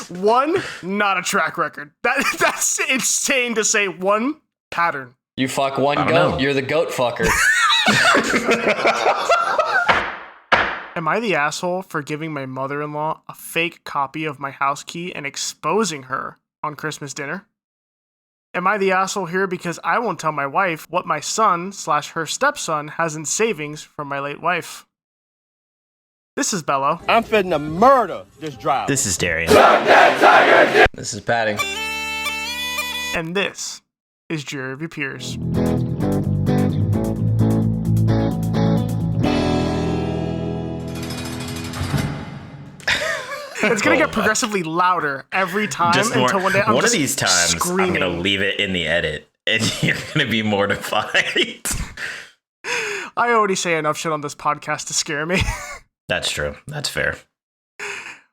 One, not a track record. That's insane to say. One, pattern. You fuck one goat, you're the goat fucker. Am I the asshole for giving my mother-in-law a fake copy of my house key and exposing her on Christmas dinner? Am I the asshole here because I won't tell my wife what my son/her stepson has in savings from my late wife? This is Bello. I'm finna murder this driver. This is Darrien. This is Paddy. And this is Jury of Your Peers. It's going to get progressively louder every time until one day I'm one just of these times screaming. I'm going to leave it in the edit and you're going to be mortified. I already say enough shit on this podcast to scare me. That's true. That's fair.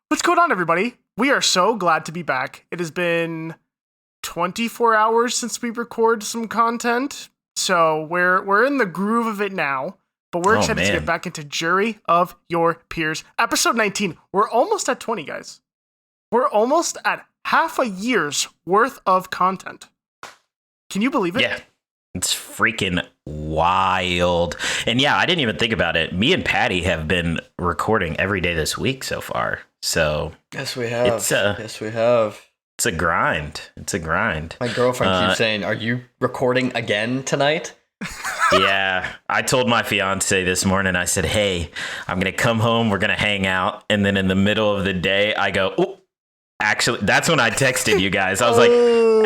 What's going on, everybody? We are so glad to be back. It has been 24 hours since we recorded some content, so we're in the groove of it now. But we're excited to get back into Jury of Your Peers. Episode 19. We're almost at 20, guys. We're almost at half a year's worth of content. Can you believe it? Yeah. It's freaking wild. And yeah, I didn't even think about it. Me and Paddy have been recording every day this week so far. So Yes, we have. It's a grind. It's a grind. My girlfriend keeps saying, "Are you recording again tonight?" Yeah, I told my fiance this morning, I said, hey, I'm going to come home. We're going to hang out. And then in the middle of the day, I go, oh, actually, that's when I texted you guys. I was like,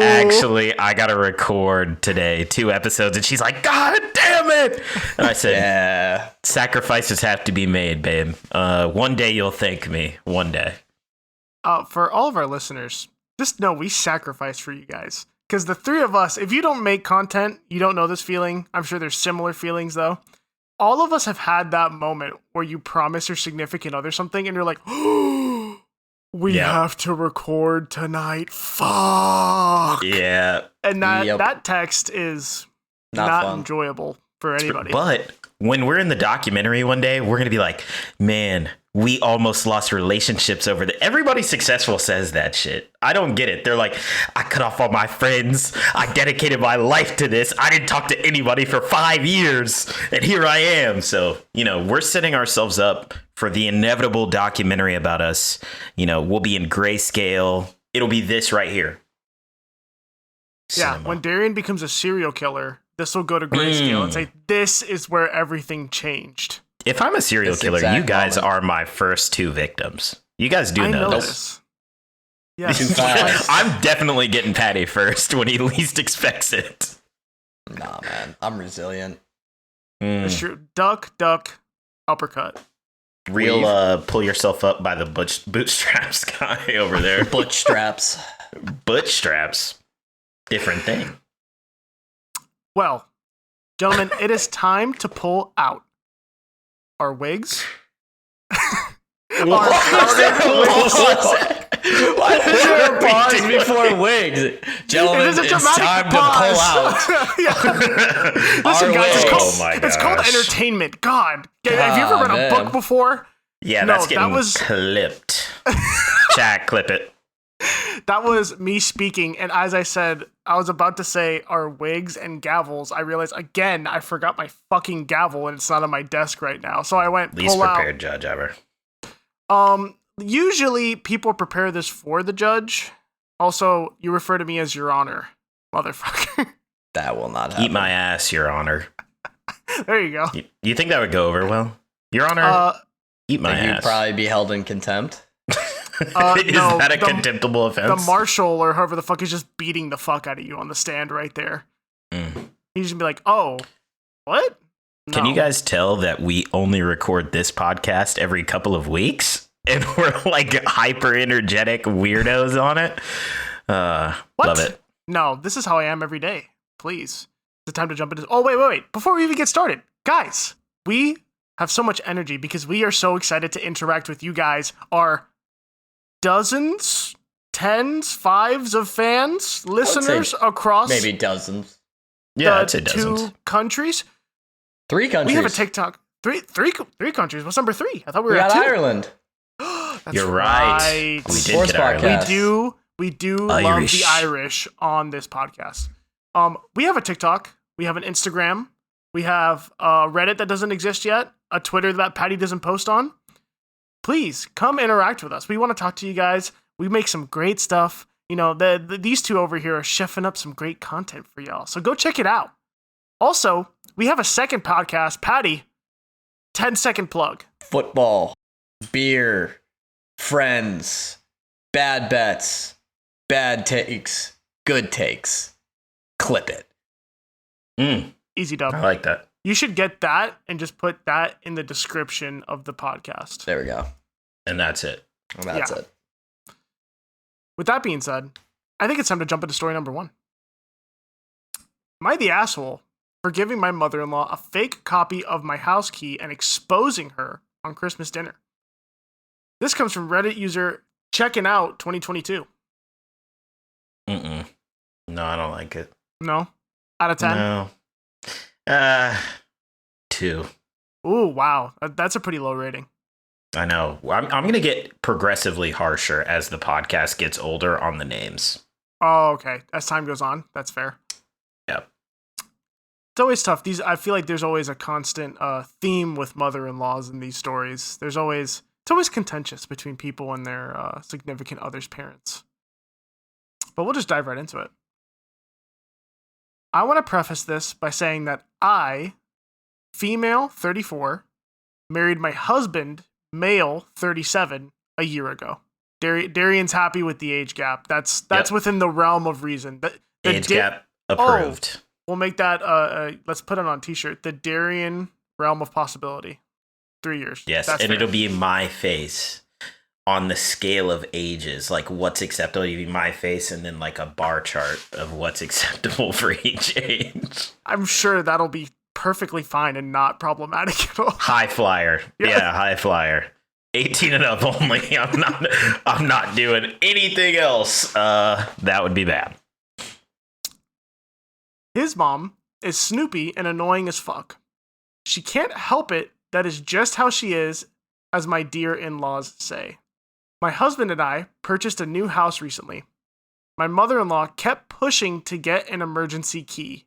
actually, I got to record today 2 episodes. And she's like, God damn it. And I said, yeah, sacrifices have to be made, babe. One day you'll thank me. One day. For all of our listeners, just know we sacrifice for you guys. Because the three of us, if you don't make content, you don't know this feeling. I'm sure there's similar feelings, though. All of us have had that moment where you promise your significant other something, and you're like, oh, we have to record tonight. Fuck. Yeah. And that text is not enjoyable for anybody. But when we're in the documentary one day, we're going to be like, man, we almost lost relationships over that. Everybody successful says that shit. I don't get it. They're like, I cut off all my friends. I dedicated my life to this. I didn't talk to anybody for 5 years. And here I am. So, we're setting ourselves up for the inevitable documentary about us. We'll be in grayscale. It'll be this right here. Yeah, when Darrien becomes a serial killer, this will go to grayscale and say, this is where everything changed. If I'm a serial killer, you guys are my first 2 victims. You guys do know this. Yes. I'm definitely getting Paddy first when he least expects it. Nah, man. I'm resilient. That's true. Duck, uppercut. Real pull yourself up by the bootstraps guy over there. Bootstraps. Different thing. Well, gentlemen, it is time to pull out our wigs. Why is there a pause before wigs? Gentlemen, it's time to pull out. Listen, guys, it's called entertainment. God. Have you ever read a book before? Yeah, that's getting clipped. Jack, clip it. That was me speaking, and as I said, I was about to say our wigs and gavels. I realized, again, I forgot my fucking gavel, and it's not on my desk right now. So I went, least prepared judge ever. Usually, people prepare this for the judge. Also, you refer to me as Your Honor, motherfucker. That will not happen. Eat my ass, Your Honor. There you go. You think that would go over well? Your Honor, eat my ass. You'd probably be held in contempt. Is that a contemptible offense? The marshal or whoever the fuck is just beating the fuck out of you on the stand right there. He's just be like, oh, what? No. Can you guys tell that we only record this podcast every couple of weeks? And we're like hyper energetic weirdos on it? Love it. No, this is how I am every day. Please. It's time to jump into... Oh, wait. Before we even get started, guys, we have so much energy because we are so excited to interact with you guys, our dozens, tens, fives of fans, listeners across maybe dozens. Yeah, I'd say dozens. 2 countries. 3 countries. We have a TikTok. Three countries. What's number 3? I thought we were at 2. Ireland. That's You're right. We did Sports get our podcast. We do love the Irish on this podcast. We have a TikTok. We have an Instagram. We have a Reddit that doesn't exist yet. A Twitter that Paddy doesn't post on. Please come interact with us. We want to talk to you guys. We make some great stuff. You know, these two over here are chefing up some great content for y'all. So go check it out. Also, we have a second podcast. Paddy, 10-second plug. Football, beer, friends, bad bets, bad takes, good takes. Clip it. Easy dub. I like that. You should get that and just put that in the description of the podcast. There we go. And that's it. And that's Yeah. it. With that being said, I think it's time to jump into story number 1. Am I the asshole for giving my mother-in-law a fake copy of my house key and exposing her on Christmas dinner? This comes from Reddit user Checking Out 2022. No, I don't like it. No? Out of 10? No. 2. Ooh, wow. That's a pretty low rating. I know. I'm going to get progressively harsher as the podcast gets older on the names. Oh, okay. As time goes on, that's fair. Yep. It's always tough. I feel like there's always a constant theme with mother-in-laws in these stories. It's always contentious between people and their significant other's parents. But we'll just dive right into it. I want to preface this by saying that I, female 34, married my husband, male 37, a year ago. Darrien's happy with the age gap. That's within the realm of reason. The Age gap approved. We'll make that, let's put it on a t-shirt. The Darrien realm of possibility. 3 years. Yes, That's and fair. it'll be my face on the scale of ages, like what's acceptable. It'll be my face and then like a bar chart of what's acceptable for each age. I'm sure that'll be perfectly fine and not problematic at all. High flyer. Yeah, high flyer. 18 and up only. I'm not doing anything else. That would be bad. His mom is Snoopy and annoying as fuck. She can't help it. That is just how she is, as my dear in-laws say. My husband and I purchased a new house recently. My mother-in-law kept pushing to get an emergency key.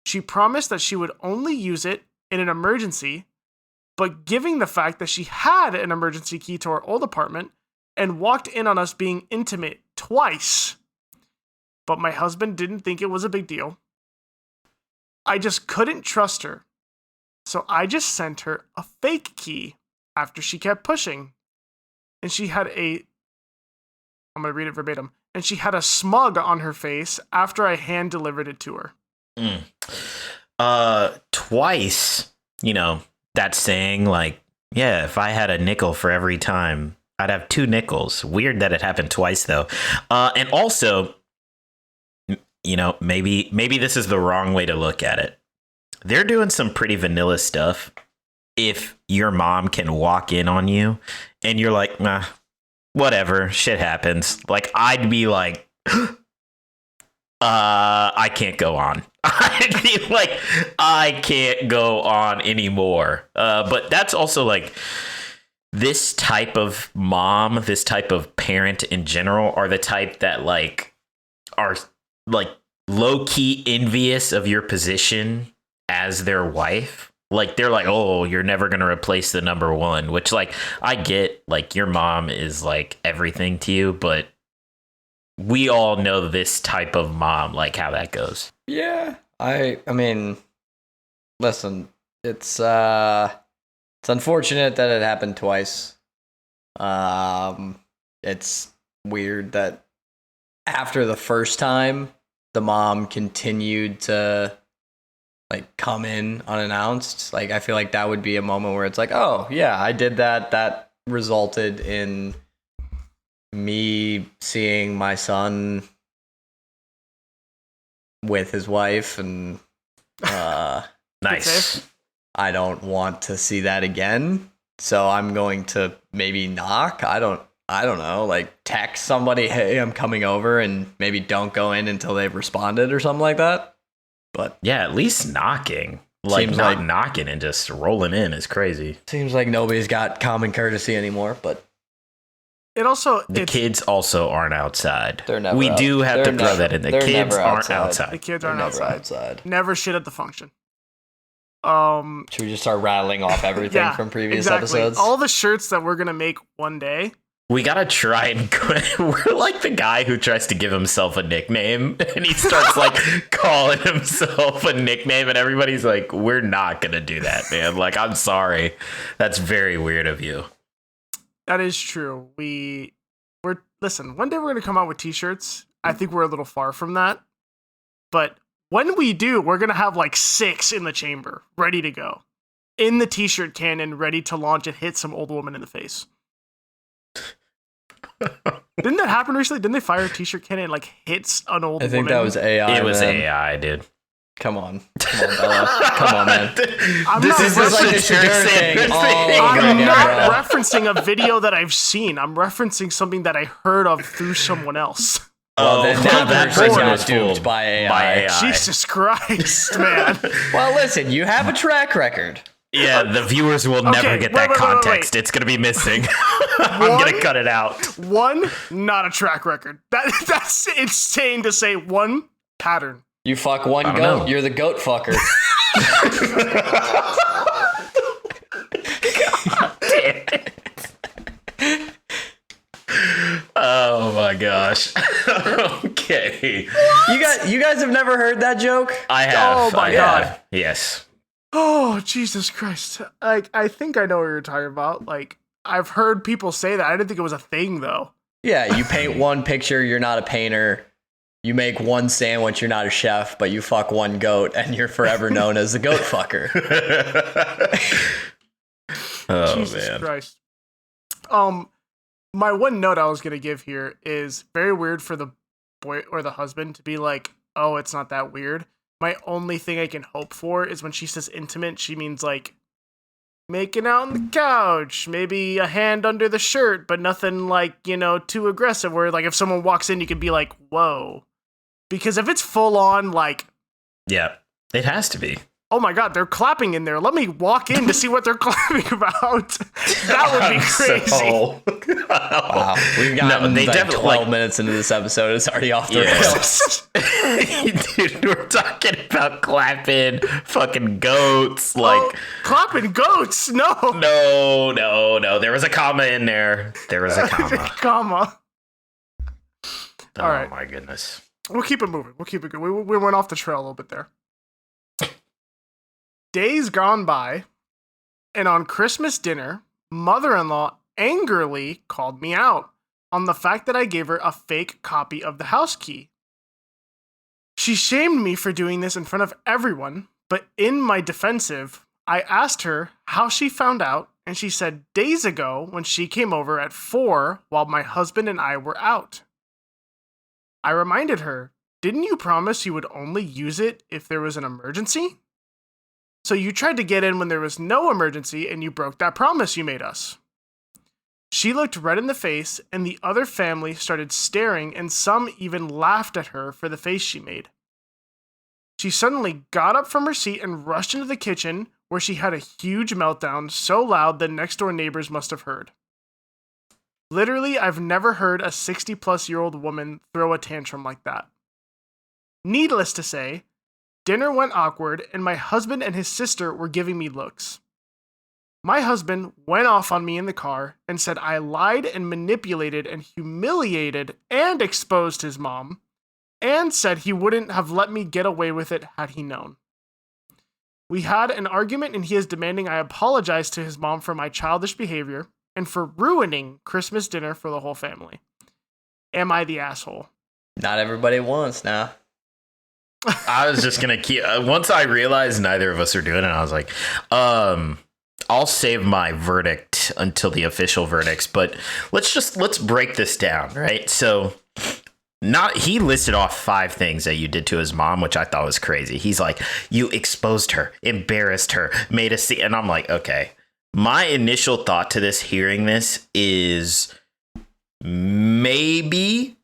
She promised that she would only use it in an emergency, but given the fact that she had an emergency key to our old apartment and walked in on us being intimate twice. But my husband didn't think it was a big deal. I just couldn't trust her. So I just sent her a fake key after she kept pushing. And she had I'm going to read it verbatim. And she had a smug on her face after I hand delivered it to her. Twice, that saying like, yeah, if I had a nickel for every time, I'd have 2 nickels. Weird that it happened twice though. And also, maybe this is the wrong way to look at it. They're doing some pretty vanilla stuff. If your mom can walk in on you and you're like, nah, whatever, shit happens. Like, I'd be like, I can't go on. I'd be like, I can't go on anymore. But that's also like, this type of mom, this type of parent in general are the type that like are like low key envious of your position as their wife. Like, they're like, oh, you're never going to replace the number one, which like, I get like your mom is like everything to you, but we all know this type of mom, like how that goes. Yeah. I mean, listen, it's unfortunate that it happened twice. It's weird that after the first time, the mom continued to like come in unannounced. Like, I feel like that would be a moment where it's like, oh yeah, I did that. That resulted in me seeing my son with his wife, and Nice. I don't want to see that again. So I'm going to maybe knock. I don't know, like text somebody, hey, I'm coming over, and maybe don't go in until they've responded or something like that. But Yeah, at least knocking. Like, Seems not like- knocking and just rolling in is crazy. seems like nobody's got common courtesy anymore, but It also The kids also aren't outside. They're never We out- do have they're to throw never- that in. The they're kids never aren't outside. outside. the kids They're aren't never outside. Never shit at the function. Should we just start rattling off everything Yeah, from previous exactly. episodes? All the shirts that we're gonna make one day. We gotta try and we're like the guy who tries to give himself a nickname and he starts like calling himself a nickname and everybody's like, we're not gonna do that, man. Like, I'm sorry. That's very weird of you. That is true. Listen, one day we're gonna come out with t-shirts. I think we're a little far from that. But when we do, we're gonna have like 6 in the chamber, ready to go. In the t-shirt cannon, ready to launch and hit some old woman in the face. Didn't that happen recently? Didn't they fire a t-shirt cannon and like hits an old woman? I think that was AI. It was man. AI, dude. Come on, Bello. Come on, man. This is just like the the Shadur thing all I'm over again, not bro. referencing a video that I've seen. I'm referencing something that I heard of through someone else. Well, then that that person person was was doomed fooled by AI. by AI. Jesus Christ, man. Well, listen, you have a track record. Yeah, the viewers will never get that context. It's gonna be missing. I'm gonna cut it out. One, not a track record. That's insane to say. One pattern. You fuck one don't goat, know. you're the goat fucker. Oh my gosh. Okay. You guys have never heard that joke? I have. Oh my I God. have. Yes. Oh, Jesus Christ. Like, I think I know what you're talking about. Like, I've heard people say that. I didn't think it was a thing, though. Yeah, you paint one picture, you're not a painter. You make one sandwich, you're not a chef, but you fuck one goat, and you're forever known as the goat fucker. Oh Jesus man. Christ. My one note I was going to give here is very weird for the boy or the husband to be like, oh, it's not that weird. My only thing I can hope for is when she says intimate, she means like making out on the couch, maybe a hand under the shirt, but nothing like, too aggressive where like if someone walks in, you could be like, whoa. Because if it's full on like, Yeah. It has to be. oh my God, they're clapping in there. Let me walk in to see what they're clapping about. That would be crazy. Wow, we've gotten they like definitely 12 minutes into this episode. It's already off the rails. Dude, we're talking about clapping fucking goats. Like, Oh, clapping goats. No. no. There was a comma in there. There was a comma. Comma. Oh All right. my goodness. We'll keep it moving. We'll keep it going. We went off the trail a little bit there. Days gone by, and on Christmas dinner, mother-in-law angrily called me out on the fact that I gave her a fake copy of the house key. She shamed me for doing this in front of everyone, but in my defensive, I asked her how she found out, and she said days ago when she came over at 4 while my husband and I were out. I reminded her, didn't you promise you would only use it if there was an emergency? So you tried to get in when there was no emergency and you broke that promise you made us. She looked red in the face and the other family started staring and some even laughed at her for the face she made. She suddenly got up from her seat and rushed into the kitchen where she had a huge meltdown so loud the next door neighbors must have heard. Literally, I've never heard a 60-plus-year-old woman throw a tantrum like that. Needless to say, dinner went awkward and my husband and his sister were giving me looks. My husband went off on me in the car and said I lied and manipulated and humiliated and exposed his mom, and said he wouldn't have let me get away with it had he known. We had an argument and he is demanding I apologize to his mom for my childish behavior and for ruining Christmas dinner for the whole family. Am I the asshole? Not everybody wants now. I was just gonna keep. Once I realized neither of us are doing it, I was like, I'll save my verdict until the official verdicts. But let's break this down, right? So, he listed off 5 things that you did to his mom, which I thought was crazy. He's like, you exposed her, embarrassed her, made a scene, and I'm like, okay. My initial thought to this, hearing this, is maybe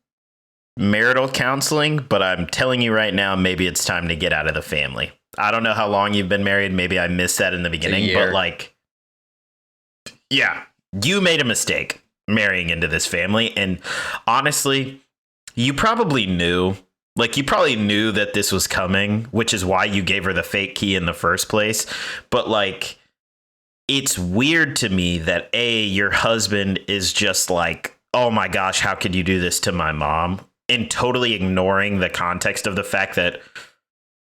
marital counseling, but I'm telling you right now, maybe it's time to get out of the family. I don't know how long you've been married. Maybe I missed that in the beginning, but like, yeah, you made a mistake. marrying into this family. And honestly, you probably knew. Like, you probably knew that this was coming, which is why you gave her the fake key in the first place. But, like, it's weird to me that, A, your husband is just like, oh my gosh, how could you do this to my mom? And totally ignoring the context of the fact that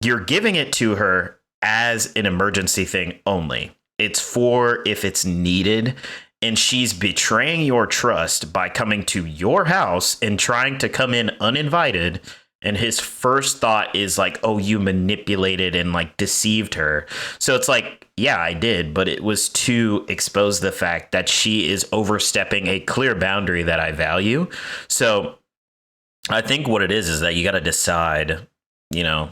you're giving it to her as an emergency thing only. It's for if it's needed. And she's betraying your trust by coming to your house and trying to come in uninvited. And his first thought is like, oh, you manipulated and like deceived her. So it's like, yeah, I did. But it was to expose the fact that she is overstepping a clear boundary that I value. So I think what it is that you got to decide, you know,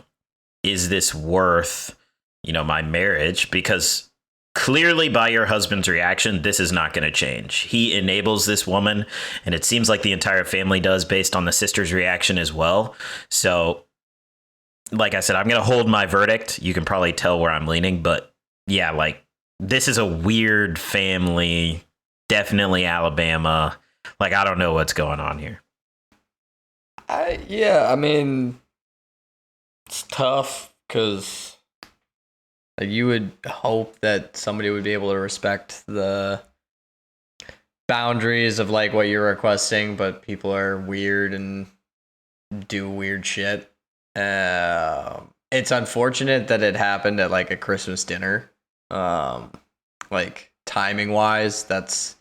is this worth, you know, my marriage? Because clearly by your husband's reaction, this is not going to change. He enables this woman, and it seems like the entire family does based on the sister's reaction as well. So, like I said, I'm going to hold my verdict. You can probably tell where I'm leaning, but yeah, like, this is a weird family, definitely Alabama. Like, I don't know what's going on here. I mean, it's tough because like you would hope that somebody would be able to respect the boundaries of like what you're requesting, but people are weird and do weird shit. It's unfortunate that it happened at like a Christmas dinner. Like timing wise, that's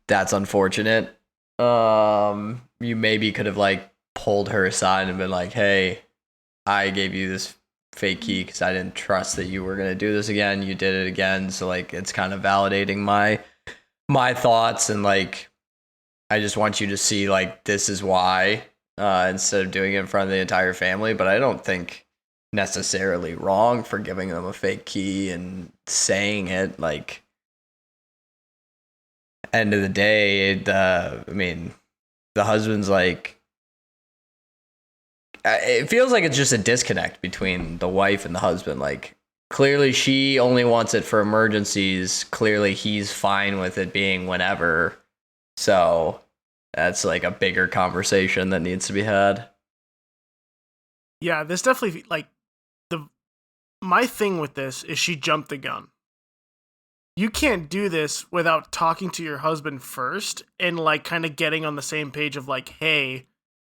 unfortunate. You maybe could have like pulled her aside and been like, hey, I gave you this fake key because I didn't trust that you were going to do this again. You did it again. So like, it's kind of validating my thoughts. And like, I just want you to see like, this is why, instead of doing it in front of the entire family. But I don't think necessarily wrong for giving them a fake key and saying it. Like, end of the day, I mean, the husband's like, it feels like it's just a disconnect between the wife and the husband. Like, clearly she only wants it for emergencies. Clearly he's fine with it being whenever. So that's like a bigger conversation that needs to be had. Yeah, this definitely, like, my thing with this is she jumped the gun. You can't do this without talking to your husband first and like kind of getting on the same page of like, hey,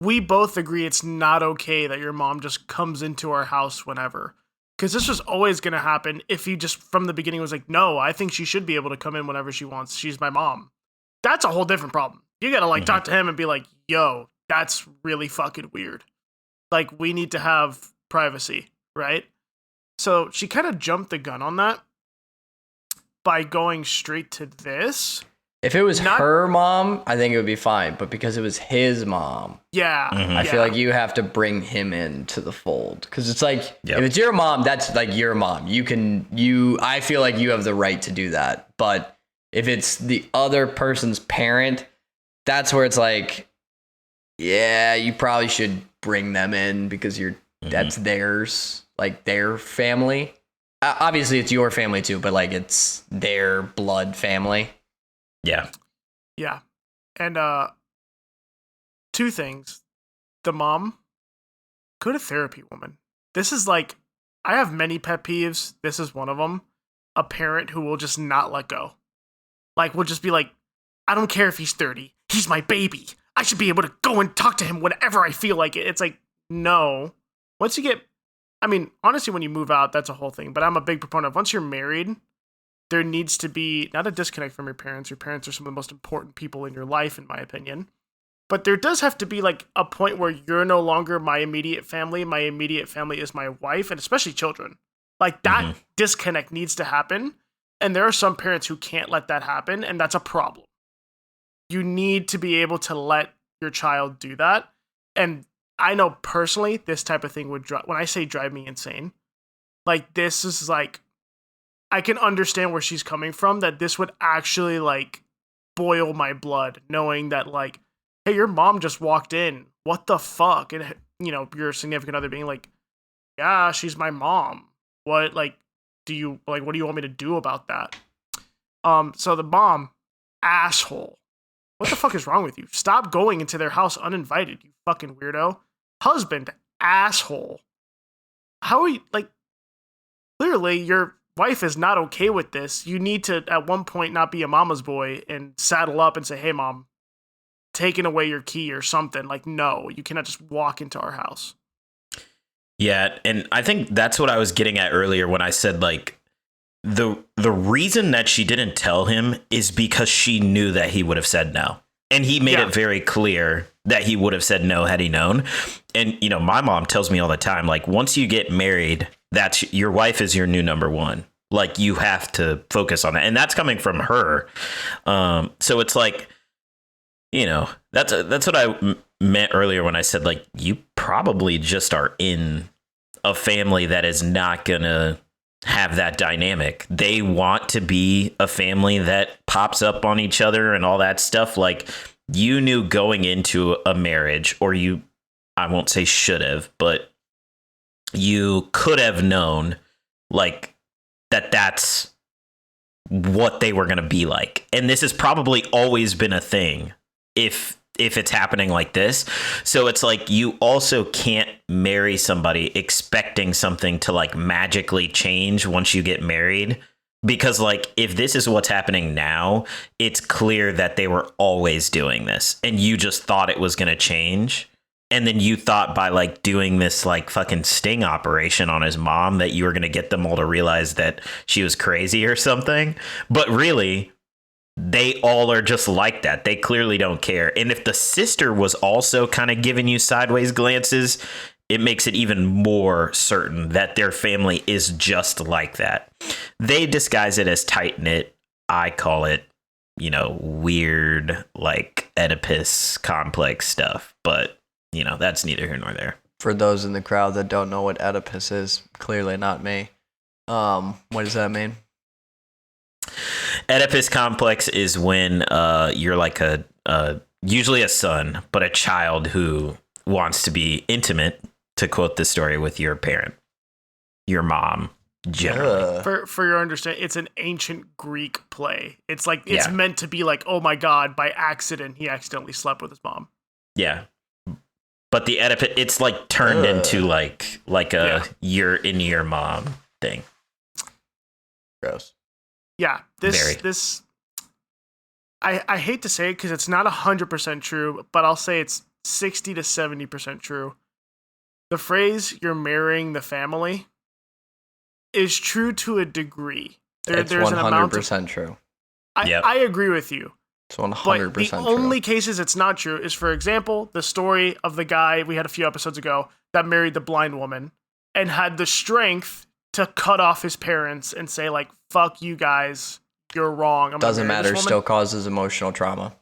we both agree it's not okay that your mom just comes into our house whenever. Because this was always going to happen if he just from the beginning was like, no, I think she should be able to come in whenever she wants. She's my mom. That's a whole different problem. You got to like talk to him and be like, yo, that's really fucking weird. Like, we need to have privacy, right? So she kind of jumped the gun on that by going straight to this. If it was her mom, I think it would be fine. But because it was his mom, I feel like you have to bring him into the fold. Because it's like, if it's your mom, that's like your mom. I feel like you have the right to do that. But if it's the other person's parent, that's where it's like, yeah, you probably should bring them in because that's theirs, like their family. Obviously, it's your family too, but like it's their blood family. Yeah. Yeah. And two things. The mom, go to therapy, woman. This is like, I have many pet peeves. This is one of them. A parent who will just not let go. Like, will just be like, I don't care if he's 30. He's my baby. I should be able to go and talk to him whenever I feel like it. It's like, no. Once you get, I mean, honestly, when you move out, that's a whole thing. But I'm a big proponent of once you're married, there needs to be not a disconnect from your parents. Your parents are some of the most important people in your life, in my opinion. But there does have to be like a point where you're no longer my immediate family. My immediate family is my wife and especially children. Like that disconnect needs to happen. And there are some parents who can't let that happen. And that's a problem. You need to be able to let your child do that. And I know personally, this type of thing would when I say drive me insane, like this is like, I can understand where she's coming from, that this would actually like boil my blood knowing that like, hey, your mom just walked in. What the fuck? And, you know, your significant other being like, yeah, she's my mom. What, like, what do you want me to do about that? So the mom, asshole. What the fuck is wrong with you? Stop going into their house uninvited, you fucking weirdo. Husband, asshole. How are you, like, clearly your wife is not okay with this. You need to, at one point, not be a mama's boy and saddle up and say, hey, mom, taking away your key or something. Like, no, you cannot just walk into our house. Yeah, and I think that's what I was getting at earlier when I said, like, the reason that she didn't tell him is because she knew that he would have said no. And he made it very clear that he would have said no had he known. And, you know, my mom tells me all the time, like, once you get married, that's your wife is your new number one. Like, you have to focus on that. And that's coming from her. So it's like, you know, that's what I meant earlier when I said, like, you probably just are in a family that is not going to have that dynamic. They want to be a family that pops up on each other and all that stuff. Like, you knew going into a marriage, or you, I won't say should have, but you could have known, like, that's what they were going to be like. And this has probably always been a thing if it's happening like this. So it's like, you also can't marry somebody expecting something to, like, magically change once you get married. Because, like, if this is what's happening now, it's clear that they were always doing this and you just thought it was going to change. And then you thought by, like, doing this, like, fucking sting operation on his mom that you were going to get them all to realize that she was crazy or something. But really, they all are just like that. They clearly don't care. And if the sister was also kind of giving you sideways glances, it makes it even more certain that their family is just like that. They disguise it as tight-knit. I call it, you know, weird, like, Oedipus complex stuff. But, you know, that's neither here nor there. For those in the crowd that don't know what Oedipus is, clearly not me. What does that mean? Oedipus complex is when you're like usually a son, but a child who wants to be intimate, to quote this story, with your parent, your mom, generally. For your understanding, it's an ancient Greek play. It's like, it's meant to be like, oh my God, by accident, he accidentally slept with his mom. Yeah. But the Oedipus, it's like turned into like a you're in your mom thing. Gross. Yeah, this I hate to say it because it's not 100% true, but I'll say it's 60 to 70% true. The phrase "you're marrying the family" is true to a degree. It's 100% true. I agree with you. It's 100% but the only cases it's not true is, for example, the story of the guy we had a few episodes ago that married the blind woman and had the strength to cut off his parents and say, like, fuck you guys, you're wrong. Doesn't matter, still causes emotional trauma.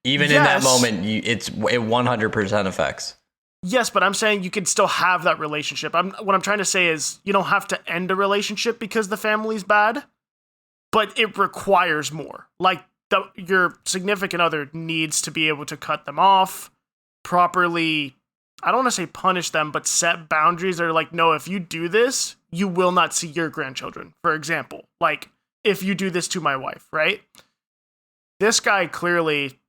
Even in that moment, it 100% affects. Yes, but I'm saying you can still have that relationship. What I'm trying to say is you don't have to end a relationship because the family's bad, but it requires more. Like, your significant other needs to be able to cut them off, properly, I don't want to say punish them, but set boundaries that are like, no, if you do this, you will not see your grandchildren, for example. Like, if you do this to my wife, right? This guy clearly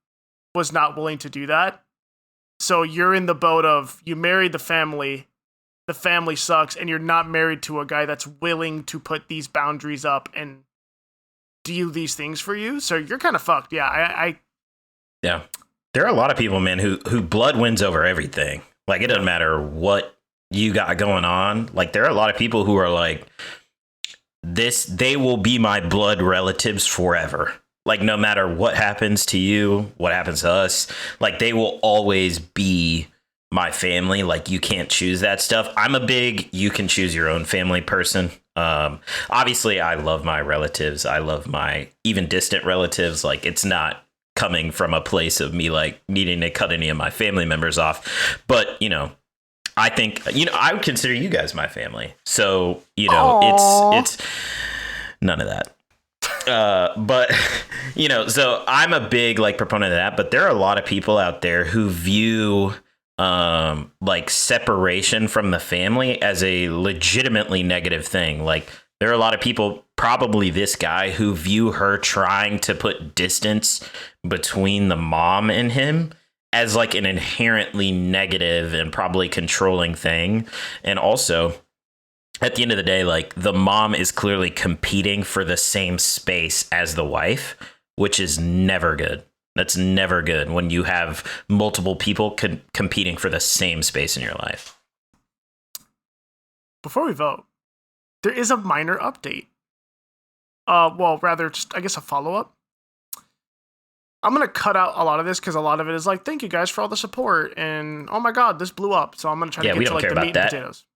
was not willing to do that. So you're in the boat of, you married the family sucks, and you're not married to a guy that's willing to put these boundaries up and do these things for you. So you're kind of fucked. Yeah, Yeah. There are a lot of people, man, who blood wins over everything. Like, it doesn't matter what you got going on. Like, there are a lot of people who are like, they will be my blood relatives forever. Like, no matter what happens to you, what happens to us, like, they will always be my family. Like, you can't choose that stuff. I'm a big, you can choose your own family person. Obviously, I love my relatives. I love my even distant relatives. Like, it's not coming from a place of me, like, needing to cut any of my family members off. But, you know, I think, you know, I would consider you guys my family. So, you know, it's none of that. But, you know, so I'm a big, like, proponent of that. But there are a lot of people out there who view like separation from the family as a legitimately negative thing. Like, there are a lot of people probably this guy who view her trying to put distance between the mom and him as like an inherently negative and probably controlling thing. And also, at the end of the day, like the mom is clearly competing for the same space as the wife, which is never good. That's never good when you have multiple people competing for the same space in your life. Before we vote, there is a minor update. Well, rather, just I guess a follow-up. I'm going to cut out a lot of this because a lot of it is like, thank you guys for all the support. And oh my God, this blew up. So I'm going to try to get to like the meat and potatoes.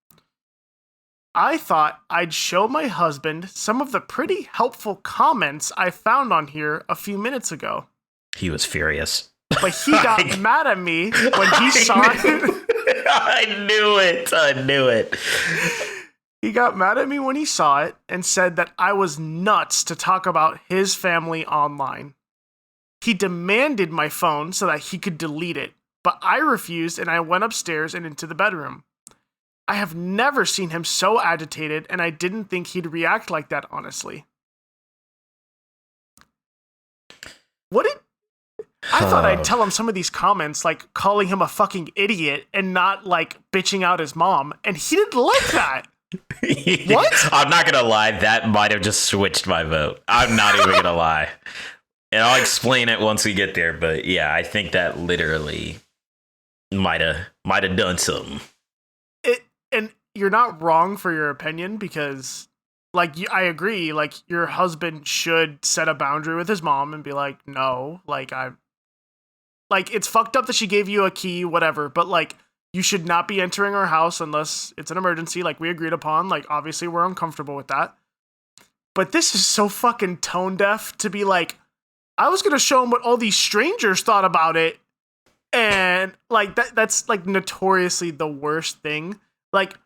I thought I'd show my husband some of the pretty helpful comments I found on here a few minutes ago. He was furious. But he got mad at me when he saw it. I knew it. He got mad at me when he saw it and said that I was nuts to talk about his family online. He demanded my phone so that he could delete it, but I refused and I went upstairs and into the bedroom. I have never seen him so agitated, and I didn't think he'd react like that, honestly. I thought I'd tell him some of these comments, like calling him a fucking idiot and not like bitching out his mom, and he didn't like that. What? I'm not gonna lie, that might have just switched my vote. I'm not even gonna lie. And I'll explain it once we get there, but yeah, I think that literally might have done something. And you're not wrong for your opinion, because like I agree, like your husband should set a boundary with his mom and be like, no, like it's fucked up that she gave you a key, whatever, but like you should not be entering our house unless it's an emergency, like we agreed upon. Like obviously we're uncomfortable with that. But this is so fucking tone deaf to be like, I was gonna show him what all these strangers thought about it. And like that's like notoriously the worst thing. Like,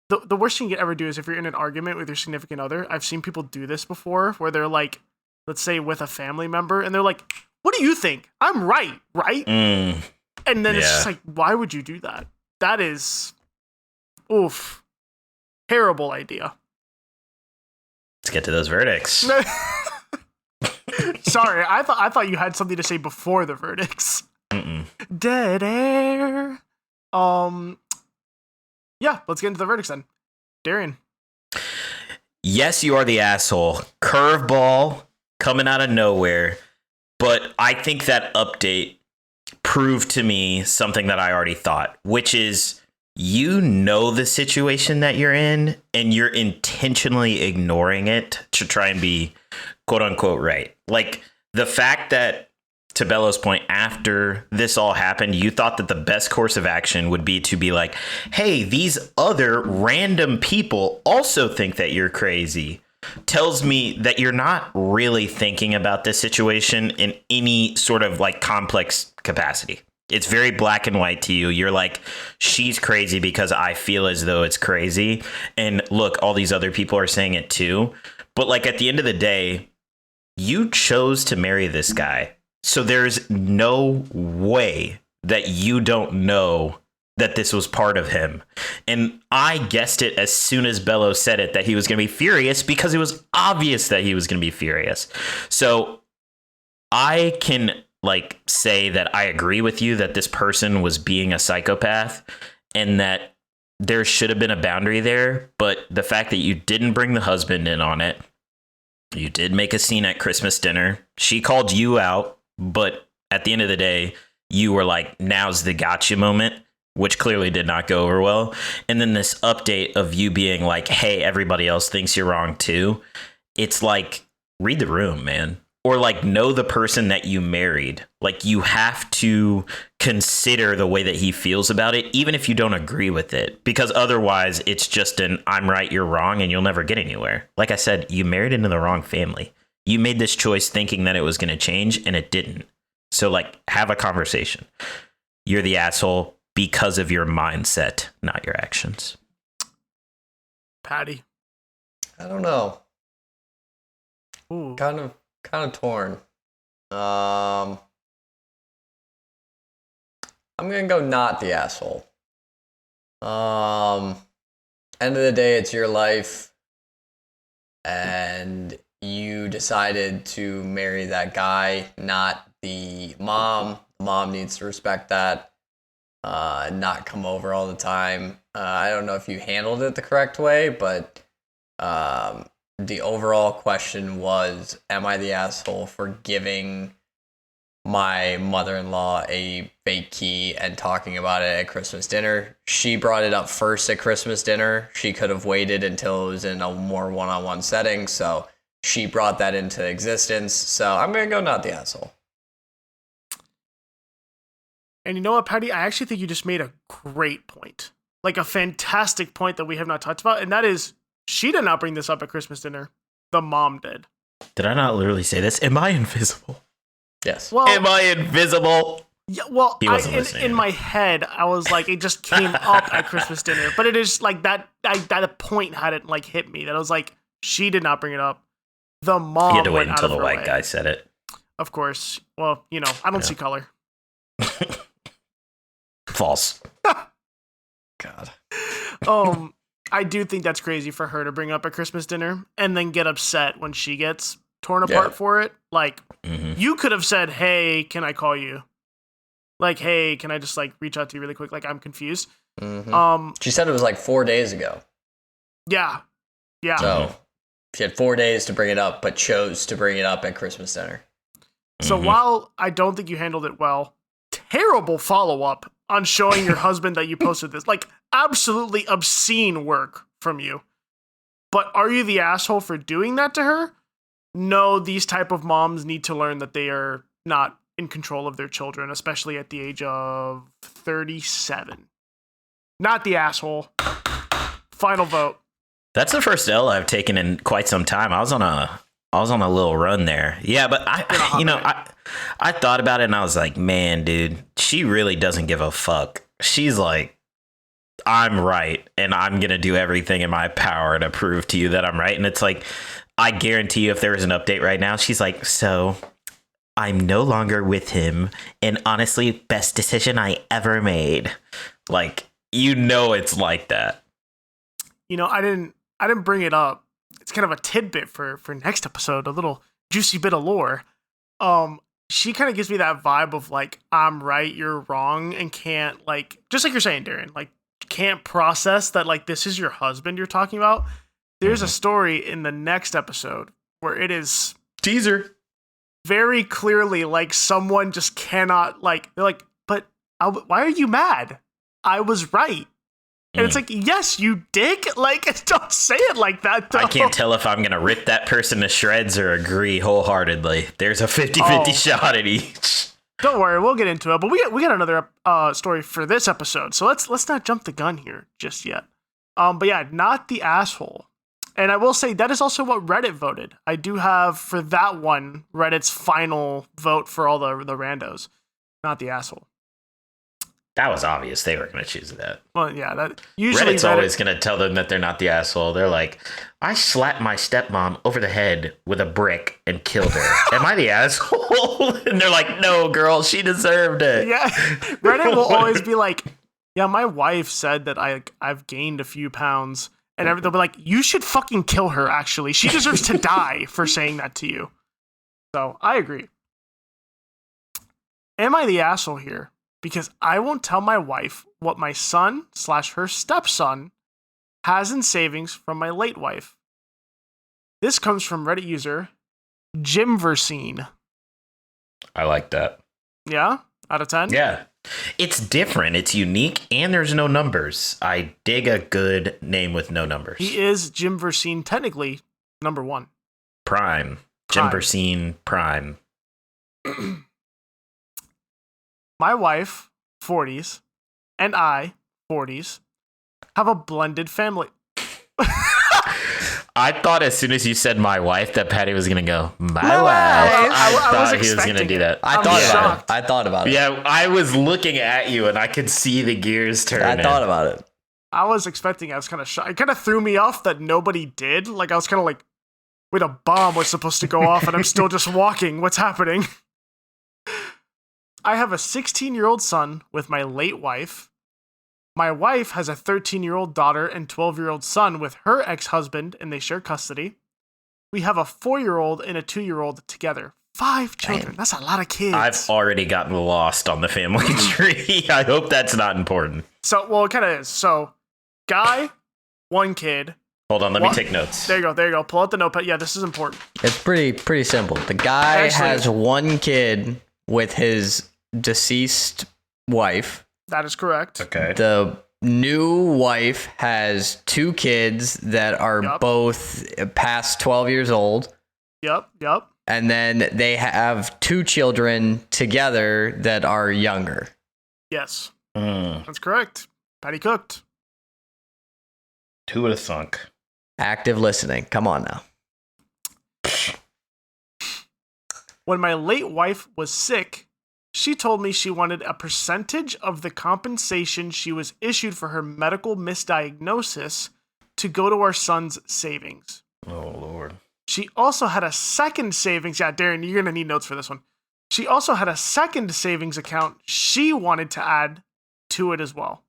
the worst thing you could ever do is if you're in an argument with your significant other. I've seen people do this before where they're like, let's say with a family member, and they're like, what do you think? I'm right? And then it's just like, why would you do that? That is, oof, terrible idea. Let's get to those verdicts. Sorry, I thought you had something to say before the verdicts. Dead air. Yeah, let's get into the verdicts then. Darrien. Yes, you are the asshole. Curveball coming out of nowhere. But I think that update proved to me something that I already thought, which is you know the situation that you're in and you're intentionally ignoring it to try and be quote unquote right. Like the fact that, to Bello's point, after this all happened, you thought that the best course of action would be to be like, hey, these other random people also think that you're crazy. Tells me that you're not really thinking about this situation in any sort of like complex capacity. It's very black and white to you. You're like, she's crazy because I feel as though it's crazy. And look, all these other people are saying it too. But like at the end of the day, you chose to marry this guy. So there's no way that you don't know that this was part of him. And I guessed it as soon as Bello said it, that he was going to be furious, because it was obvious that he was going to be furious. So I can like say that I agree with you that this person was being a psychopath and that there should have been a boundary there. But the fact that you didn't bring the husband in on it, you did make a scene at Christmas dinner. She called you out. But at the end of the day, you were like, now's the gotcha moment, which clearly did not go over well. And then this update of you being like, hey, everybody else thinks you're wrong too. It's like, read the room, man. Or like, know the person that you married. Like, you have to consider the way that he feels about it, even if you don't agree with it, because otherwise it's just an I'm right, you're wrong, and you'll never get anywhere. Like I said, you married into the wrong family. You made this choice thinking that it was going to change, and it didn't. So, like, have a conversation. You're the asshole because of your mindset, not your actions. Paddy. I don't know. Ooh. Kind of torn. I'm gonna go not the asshole. End of the day, it's your life. and you decided to marry that guy, not the mom. The mom needs to respect that, not come over all the time. I don't know if you handled it the correct way, but the overall question was, am I the asshole for giving my mother-in-law a fake key and talking about it at Christmas dinner? She brought it up first at Christmas dinner. She could have waited until it was in a more one-on-one setting, so she brought that into existence. So I'm going to go not the asshole. And you know what, Paddy? I actually think you just made a great point. Like a fantastic point that we have not talked about, and that is, she did not bring this up at Christmas dinner. The mom did. Did I not literally say this? Am I invisible? Yes. Well, Am I invisible? yeah, well, He wasn't listening. in my head, I was like, it just came up at Christmas dinner. But it is like that point hadn't like hit me. That I was like, she did not bring it up. The mom You had to wait went out until of the her white way. guy said it. Of course. Well, you know, I don't see color. False. God. I do think that's crazy for her to bring up at Christmas dinner and then get upset when she gets torn apart for it. Like, you could have said, hey, can I call you? Like, hey, can I just like reach out to you really quick? Like, I'm confused. She said it was like 4 days ago. Yeah. So she had 4 days to bring it up, but chose to bring it up at Christmas dinner. So while I don't think you handled it well, terrible follow-up on showing your husband that you posted this. Like, absolutely obscene work from you. But are you the asshole for doing that to her? No, these type of moms need to learn that they are not in control of their children, especially at the age of 37. Not the asshole. Final vote. That's the first L I've taken in quite some time. I was on a little run there. Yeah, but I thought about it and I was like, man, dude, she really doesn't give a fuck. She's like, I'm right, and I'm going to do everything in my power to prove to you that I'm right. And it's like, I guarantee you if there was an update right now, she's like, so I'm no longer with him. And honestly, best decision I ever made. Like, you know, it's like that. You know, I didn't bring it up. It's kind of a tidbit for next episode, a little juicy bit of lore. She kind of gives me that vibe of like, I'm right, you're wrong, and can't, like, just like you're saying, Darrien, like, can't process that, like, this is your husband you're talking about. There's a story in the next episode where it is Teaser. very clearly like someone just cannot, like, they're like, but why are you mad? I was right. And it's like, yes, you dick. Like, don't say it like that, though. I can't tell if I'm going to rip that person to shreds or agree wholeheartedly. There's a 50-50 shot at each. Don't worry, we'll get into it. But we got another story for this episode, so let's not jump the gun here just yet. But yeah, not the asshole. And I will say that is also what Reddit voted. I do have for that one Reddit's final vote for all the randos. Not the asshole. That was obvious. They were going to choose that. Well, yeah, that usually Reddit's always going to tell them that they're not the asshole. They're like, I slapped my stepmom over the head with a brick and killed her. Am I the asshole? And they're like, no, girl, she deserved it. Yeah, Reddit will always be like, yeah, my wife said that I've gained a few pounds, and they'll be like, you should fucking kill her. Actually, she deserves to die for saying that to you. So I agree. Am I the asshole here? Because I won't tell my wife what my son/her stepson has in savings from my late wife. This comes from Reddit user Jim Versine. I like that. Yeah? Out of 10? Yeah. It's different. It's unique, and there's no numbers. I dig a good name with no numbers. He is Jim Versine, technically number 1. Prime. Jim Versine Prime. My wife, 40s, and I, 40s, have a blended family. I thought as soon as you said my wife that Paddy was going to go, my wife. I was thought he was going to expecting do it. that. I I'm thought about shocked. it. I thought about it. Yeah, I was looking at you and I could see the gears turning. I thought about it. I was expecting, I was kind of shocked. It kind of threw me off that nobody did. Like, I was kind of like, wait, a bomb was supposed to go off and I'm still just walking. What's happening? I have a 16-year-old son with my late wife. My wife has a 13-year-old daughter and 12-year-old son with her ex-husband, and they share custody. we have a 4-year-old and a 2-year-old together. 5 children. That's a lot of kids. I've already gotten lost on the family tree. I hope that's not important. So, well, it kind of is. So, guy, 1 kid. Hold on, let me take notes. There you go. Pull out the notepad. Yeah, this is important. It's pretty simple. The guy has 1 kid with his deceased wife. That is correct. Okay. The new wife has 2 kids that are both past 12 years old. Yep. And then they have 2 children together that are younger. Yes. That's correct. Paddy cooked. Who would have thunk? Active listening. Come on now. When my late wife was sick, she told me she wanted a percentage of the compensation she was issued for her medical misdiagnosis to go to our son's savings. Oh, Lord. She also had a second savings. Yeah, Darrien, you're going to need notes for this one. She also had a second savings account she wanted to add to it as well.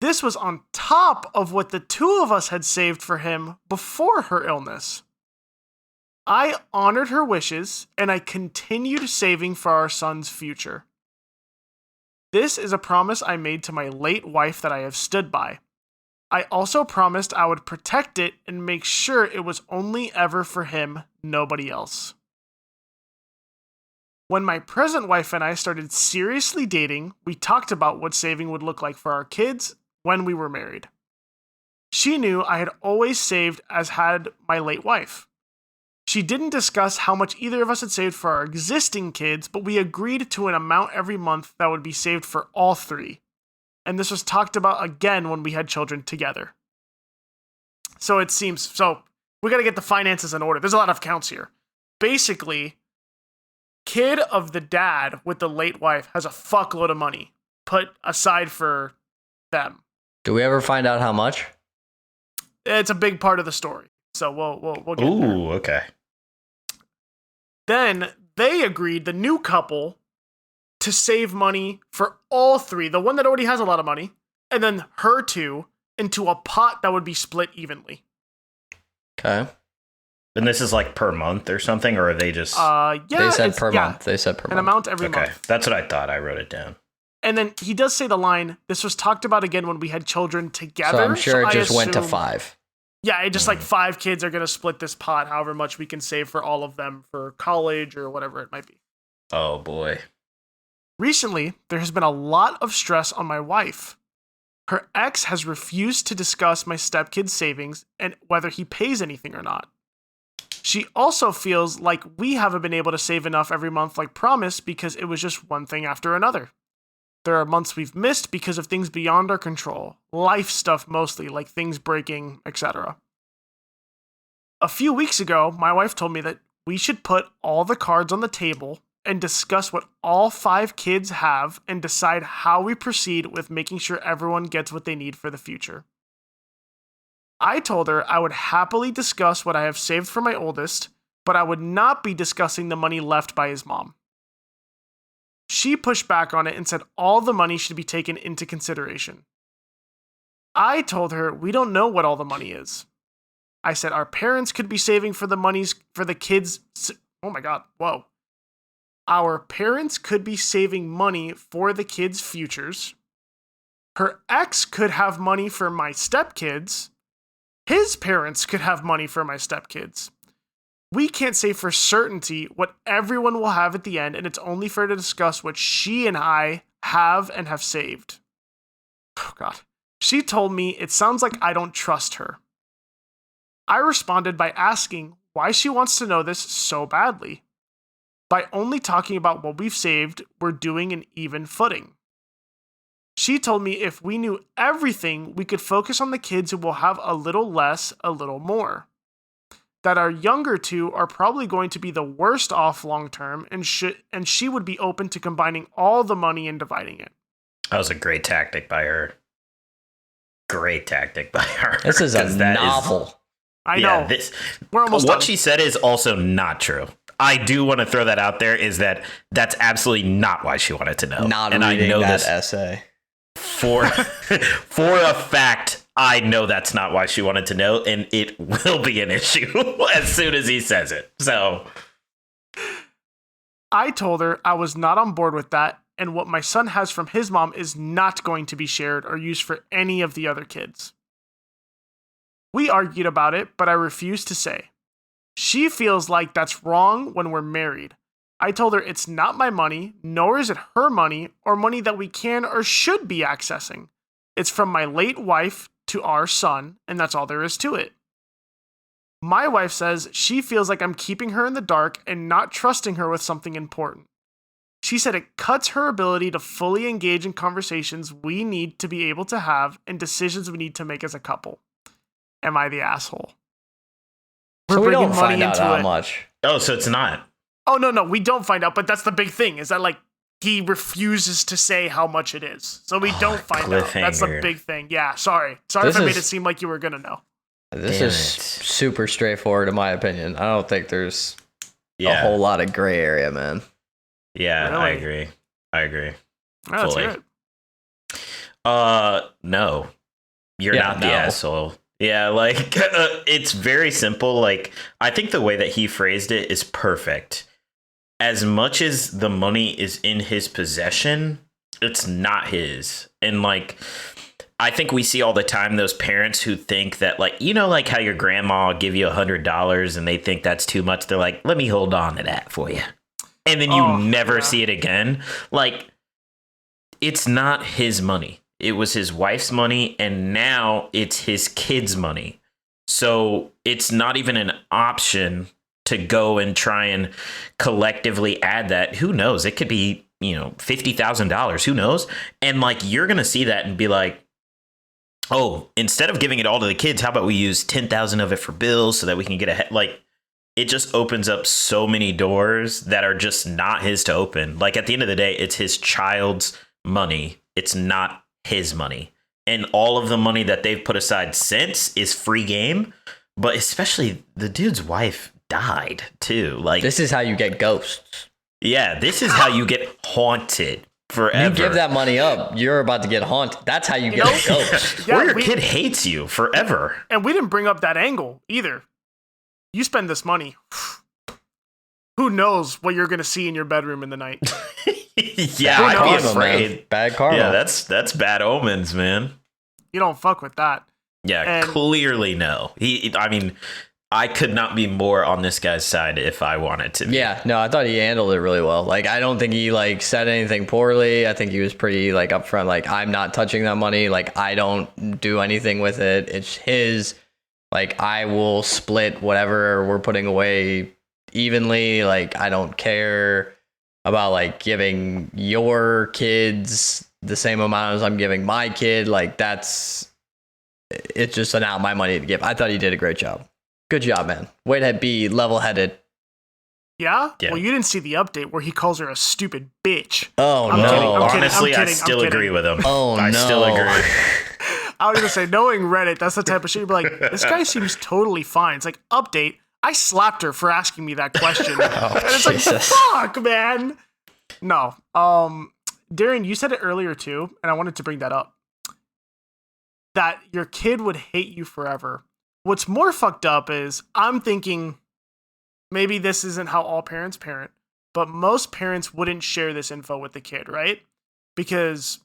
This was on top of what the 2 of us had saved for him before her illness. I honored her wishes, and I continued saving for our son's future. This is a promise I made to my late wife that I have stood by. I also promised I would protect it and make sure it was only ever for him, nobody else. When my present wife and I started seriously dating, we talked about what saving would look like for our kids when we were married. She knew I had always saved as had my late wife. She didn't discuss how much either of us had saved for our existing kids, but we agreed to an amount every month that would be saved for all 3. And this was talked about again when we had children together. So it seems, we got to get the finances in order. There's a lot of counts here. Basically, kid of the dad with the late wife has a fuckload of money put aside for them. Do we ever find out how much? It's a big part of the story. So we'll get there. Ooh, okay. Then they agreed, the new couple, to save money for all 3, the one that already has a lot of money, and then her 2, into a pot that would be split evenly. Okay. And this is like per month or something, or are they just... Yeah. They said per month. They said per month. An amount every okay, month. that's what I thought. I wrote it down. And then he does say the line, this was talked about again when we had children together. So I'm sure it just I went to assume- 5. Yeah, it just like 5 kids are going to split this pot, however much we can save for all of them for college or whatever it might be. Oh, boy. Recently, there has been a lot of stress on my wife. Her ex has refused to discuss my stepkid's savings and whether he pays anything or not. She also feels like we haven't been able to save enough every month like promised because it was just one thing after another. There are months we've missed because of things beyond our control, life stuff mostly, like things breaking, etc. A few weeks ago, my wife told me that we should put all the cards on the table and discuss what all 5 kids have and decide how we proceed with making sure everyone gets what they need for the future. I told her I would happily discuss what I have saved for my oldest, but I would not be discussing the money left by his mom. She pushed back on it and said all the money should be taken into consideration. I told her we don't know what all the money is. I said our parents could be saving for the monies for the kids. Oh my God, whoa. Our parents could be saving money for the kids' futures. Her ex could have money for my stepkids. His parents could have money for my stepkids. We can't say for certainty what everyone will have at the end, and it's only fair to discuss what she and I have and have saved. Oh, God. She told me it sounds like I don't trust her. I responded by asking why she wants to know this so badly. By only talking about what we've saved, we're doing an even footing. She told me if we knew everything, we could focus on the kids who will have a little less, a little more. That our younger 2 are probably going to be the worst off long term, and she would be open to combining all the money and dividing it. That was a great tactic by her. Great tactic by her. This is a novel. I know. We're almost what done. she said is also not true. I do want to throw that out there, is that that's absolutely not why she wanted to know. Not and reading I know that this essay. for a fact. I know that's not why she wanted to know, and it will be an issue as soon as he says it. So I told her I was not on board with that, and what my son has from his mom is not going to be shared or used for any of the other kids. We argued about it, but I refused to say. She feels like that's wrong when we're married. I told her it's not my money, nor is it her money, or money that we can or should be accessing. It's from my late wife to our son, and that's all there is to it. My wife says she feels like I'm keeping her in the dark and not trusting her with something important. She said it cuts her ability to fully engage in conversations we need to be able to have and decisions we need to make as a couple. Am I the asshole? So we bringing don't find out how much. oh, so it's not. Oh, no, we don't find out, but that's the big thing, is that, like, he refuses to say how much it is. So we don't find out. That's the big thing. Yeah, sorry. Sorry if I made it seem like you were going to know. This is super straightforward, in my opinion. I don't think there's a whole lot of gray area, man. Yeah, Really? I agree. Oh, let's hear it. No. You're not the asshole. Yeah, like, it's very simple. Like, I think the way that he phrased it is perfect. As much as the money is in his possession, it's not his. And, like, I think we see all the time those parents who think that, like, you know, like how your grandma will give you $100 and they think that's too much. They're like, let me hold on to that for you. And then you never see it again. Like, it's not his money. It was his wife's money, and now it's his kids' money. So it's not even an option to go and try and collectively add that. Who knows? It could be, you know, $50,000. Who knows? And, like, you're going to see that and be like, oh, instead of giving it all to the kids, how about we use 10,000 of it for bills so that we can get ahead? Like, it just opens up so many doors that are just not his to open. Like, at the end of the day, it's his child's money. It's not his money. And all of the money that they've put aside since is free game. But especially the dude's wife died too. Like, this is how you get ghosts. Yeah, this is how you get haunted forever. You give that money up, you're about to get haunted. That's how you get a ghost. Or your kid hates you forever. And we didn't bring up that angle either. You spend this money. Who knows what you're going to see in your bedroom in the night? Yeah, I'd be afraid. Man. Bad karma. Yeah, that's bad omens, man. You don't fuck with that. Yeah, clearly no. I mean, I could not be more on this guy's side if I wanted to be. Yeah, no, I thought he handled it really well. Like, I don't think he, like, said anything poorly. I think he was pretty, like, upfront. Like, I'm not touching that money. Like, I don't do anything with it. It's his. Like, I will split whatever we're putting away evenly. Like, I don't care about, like, giving your kids the same amount as I'm giving my kid. Like, it's just not my money to give. I thought he did a great job. Good job, man. Way to be level-headed. Yeah? Well, you didn't see the update where he calls her a stupid bitch. Oh, I'm no. kidding, I'm Honestly, kidding, I still agree with him. Oh, no. I still agree. I was going to say, knowing Reddit, that's the type of shit you'd be like, this guy seems totally fine. It's like, update. I slapped her for asking me that question. And it's Jesus. like, fuck, man. No. Darrien, you said it earlier too, and I wanted to bring that up. That your kid would hate you forever. What's more fucked up is I'm thinking maybe this isn't how all parents parent, but most parents wouldn't share this info with the kid, right? Because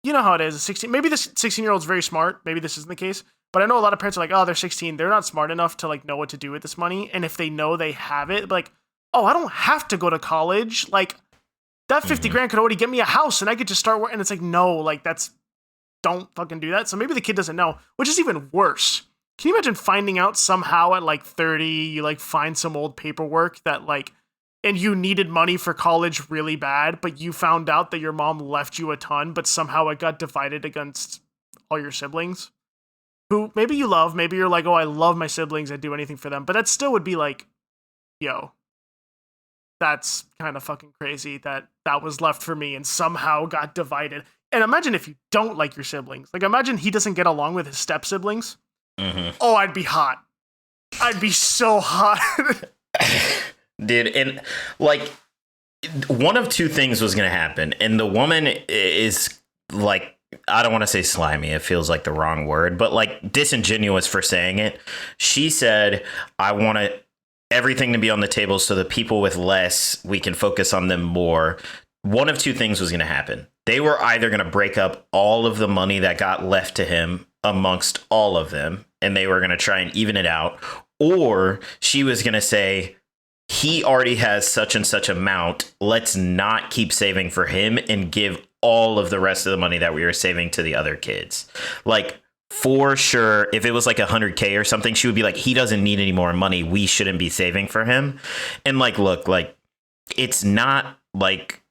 you know how it is. Maybe this 16-year-old's very smart. Maybe this isn't the case. But I know a lot of parents are like, oh, they're 16. They're not smart enough to, like, know what to do with this money. And if they know they have it, like, oh, I don't have to go to college. Like, that 50 grand could already get me a house and I could just start working. And it's like, no, like, don't fucking do that. So maybe the kid doesn't know, which is even worse. Can you imagine finding out somehow at, like, 30, you, like, find some old paperwork that, like, and you needed money for college really bad, but you found out that your mom left you a ton, but somehow it got divided against all your siblings? Who maybe you love, maybe you're like, oh, I love my siblings, I'd do anything for them. But that still would be like, yo, that's kind of fucking crazy that was left for me and somehow got divided. And imagine if you don't like your siblings. Like, imagine he doesn't get along with his step siblings. Mm-hmm. Oh, I'd be hot. I'd be so hot. Dude, and, like, one of two things was going to happen. And the woman is, like, I don't want to say slimy. It feels like the wrong word, but like disingenuous for saying it. She said, I want everything to be on the table so the people with less, we can focus on them more. One of two things was going to happen. They were either going to break up all of the money that got left to him amongst all of them, and they were going to try and even it out. Or she was going to say, he already has such and such amount. Let's not keep saving for him and give all of the rest of the money that we were saving to the other kids. Like, for sure, if it was like $100K or something, she would be like, he doesn't need any more money. We shouldn't be saving for him. And like, look, like, it's not like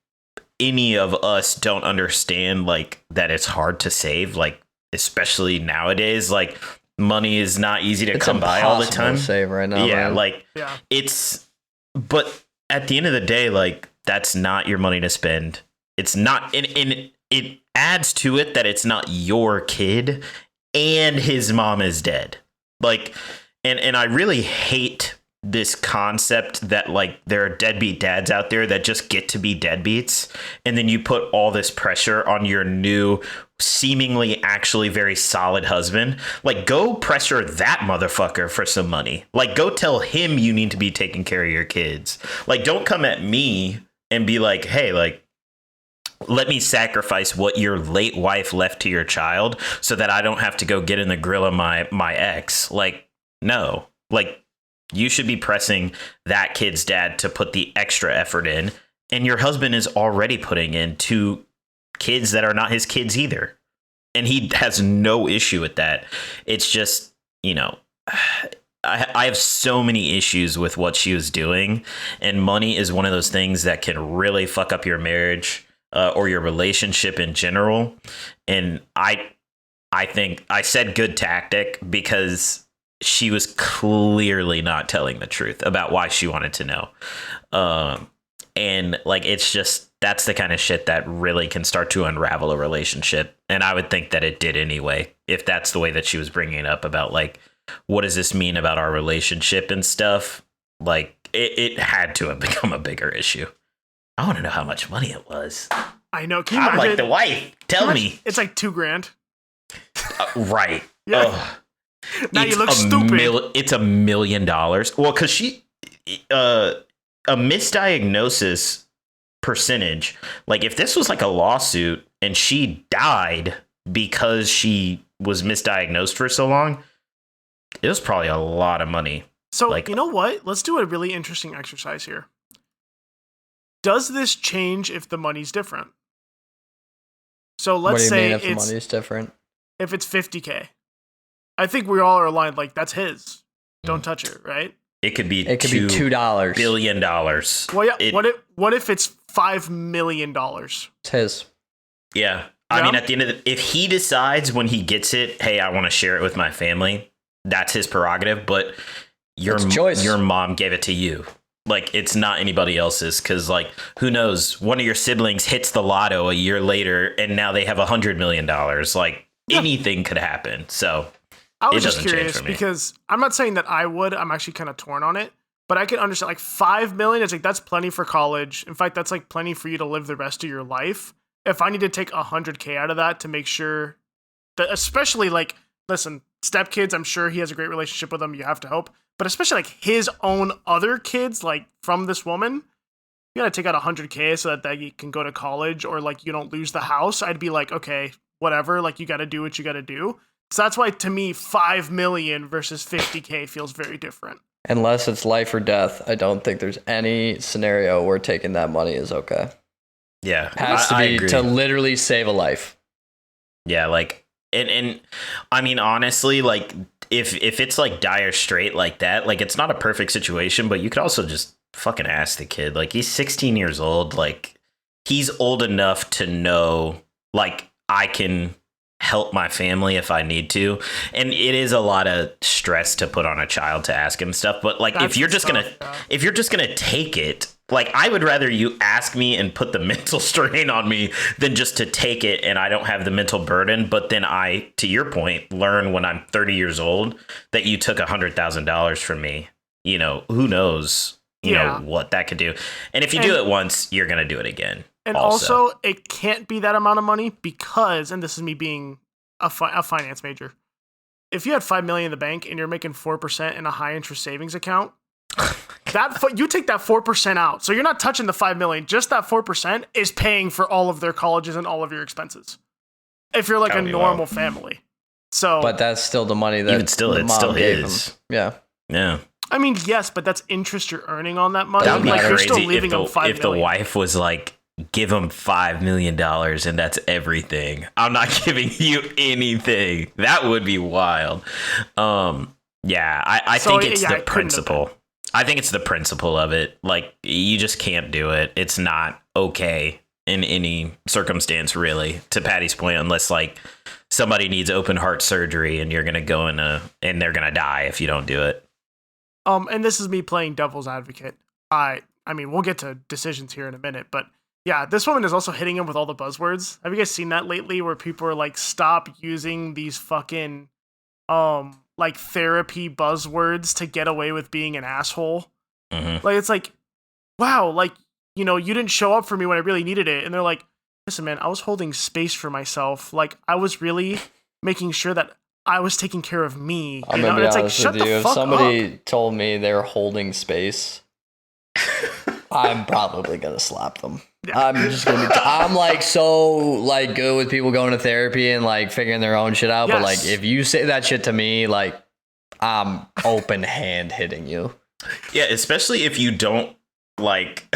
any of us don't understand like that it's hard to save, like, especially nowadays. Like, money is not easy to come by all the time. To save right now, yeah, man. like it's, but at the end of the day, like, that's not your money to spend. It's not, and it adds to it that it's not your kid and his mom is dead. Like, and I really hate this concept that like there are deadbeat dads out there that just get to be deadbeats, and then you put all this pressure on your new seemingly actually very solid husband. Like, go pressure that motherfucker for some money. Like, go tell him you need to be taking care of your kids. Like, don't come at me and be like, hey, like, let me sacrifice what your late wife left to your child so that I don't have to go get in the grill of my ex. Like, no, like, you should be pressing that kid's dad to put the extra effort in. And your husband is already putting in to kids that are not his kids either. And he has no issue with that. It's just, you know, I have so many issues with what she was doing. And money is one of those things that can really fuck up your marriage or your relationship in general. And I think I said good tactic because she was clearly not telling the truth about why she wanted to know. And like, it's just, that's the kind of shit that really can start to unravel a relationship. And I would think that it did anyway, if that's the way that she was bringing it up about like, what does this mean about our relationship and stuff? Like, it had to have become a bigger issue. I want to know how much money it was. I know. Can you I'm imagine? like the wife. Tell me. It's like $2,000. Right. Yeah. Ugh. Now you look stupid. It's $1 million. Well, because she, a misdiagnosis percentage, like if this was like a lawsuit and she died because she was misdiagnosed for so long, it was probably a lot of money. So, like, you know what? Let's do a really interesting exercise here. Does this change if the money's different? So let's say if the money's different? If it's $50K. I think we all are aligned, like, that's his. Don't touch it, right? It could be $2 billion. Well, yeah. What if it's $5 million? It's his. Yeah. I mean, at the end of if he decides when he gets it, hey, I want to share it with my family, that's his prerogative. But your mom gave it to you. Like, it's not anybody else's, because, like, who knows? One of your siblings hits the lotto a year later, and now they have $100 million. Like, anything could happen. So I was just curious because I'm not saying that I would. I'm actually kind of torn on it. But I can understand, like, $5 million, it's like, that's plenty for college. In fact, that's, like, plenty for you to live the rest of your life. If I need to take $100K out of that to make sure that, especially, like, listen, stepkids, I'm sure he has a great relationship with them. You have to hope. But especially like his own other kids, like from this woman, you gotta take out $100K so that they can go to college or like you don't lose the house. I'd be like, okay, whatever. Like you gotta do what you gotta do. So that's why to me, 5 million versus 50K feels very different. Unless it's life or death, I don't think there's any scenario where taking that money is okay. Yeah, has to be to literally save a life. Yeah, like and I mean honestly, like. If it's like dire straight like that, like it's not a perfect situation, but you could also just fucking ask the kid. Like he's 16 years old. Like he's old enough to know, like I can help my family if I need to. And it is a lot of stress to put on a child to ask him stuff. But like if you're just gonna take it, like I would rather you ask me and put the mental strain on me than just to take it and I don't have the mental burden. But then I, to your point, learn when I'm 30 years old that you took $100,000 from me. You know, who knows, you know, what that could do. And if you do it once, you're going to do it again. And also, it can't be that amount of money because, and this is me being a finance major, if you had $5 million in the bank and you're making 4% in a high interest savings account, you take that 4% out. So you're not touching the $5 million. Just that 4% is paying for all of their colleges and all of your expenses. If you're like a normal family. So, but that's still the money that it's still his. Yeah. Yeah. I mean, yes, but that's interest you're earning on that money. That would be like, crazy you're still leaving them $5 million. if the wife was like, give him $5 million and that's everything. I'm not giving you anything. That would be wild. Yeah, I think it's the principle. I think it's the principle of it. Like, you just can't do it. It's not okay in any circumstance, really, to Paddy's point, unless like somebody needs open heart surgery and you're going to go and they're going to die if you don't do it. And this is me playing devil's advocate. I mean, we'll get to decisions here in a minute, but yeah, this woman is also hitting him with all the buzzwords. Have you guys seen that lately where people are like, stop using these fucking, like therapy buzzwords to get away with being an asshole? Mm-hmm. Like, it's like, wow, like, you know, you didn't show up for me when I really needed it. And they're like, listen, man, I was holding space for myself. Like, I was really making sure that I was taking care of me. I'm gonna be honest it's like, with you. If somebody told me they're holding space, I'm probably gonna slap them. Yeah. I'm just gonna be. I'm like so like good with people going to therapy and like figuring their own shit out. Yes. But like, if you say that shit to me, like, I'm open hand hitting you. Yeah, especially if you don't like